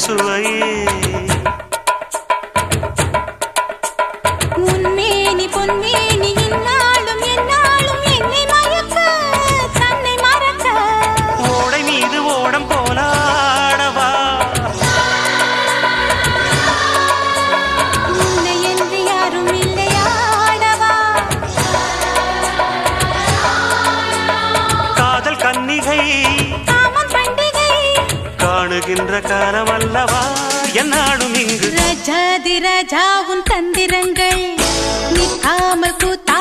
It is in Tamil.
சுவையே உன்மேனி பொன்மேனி இந்நாளும் எந்நாளும் என்னை மயக்க தன்னை மறக்க ஓடை மீது ஓடம் போலாடவா உன்னை என்று யாரும் இல்லையாடவா காதல் கன்னிகை காமம் பண்டிகை காணுகின்ற காலம் அல்லவா என்னாலும் இங்கு ரஜாதி ராஜா உன் தந்திரங்கள் நிற்காமல் கூத்த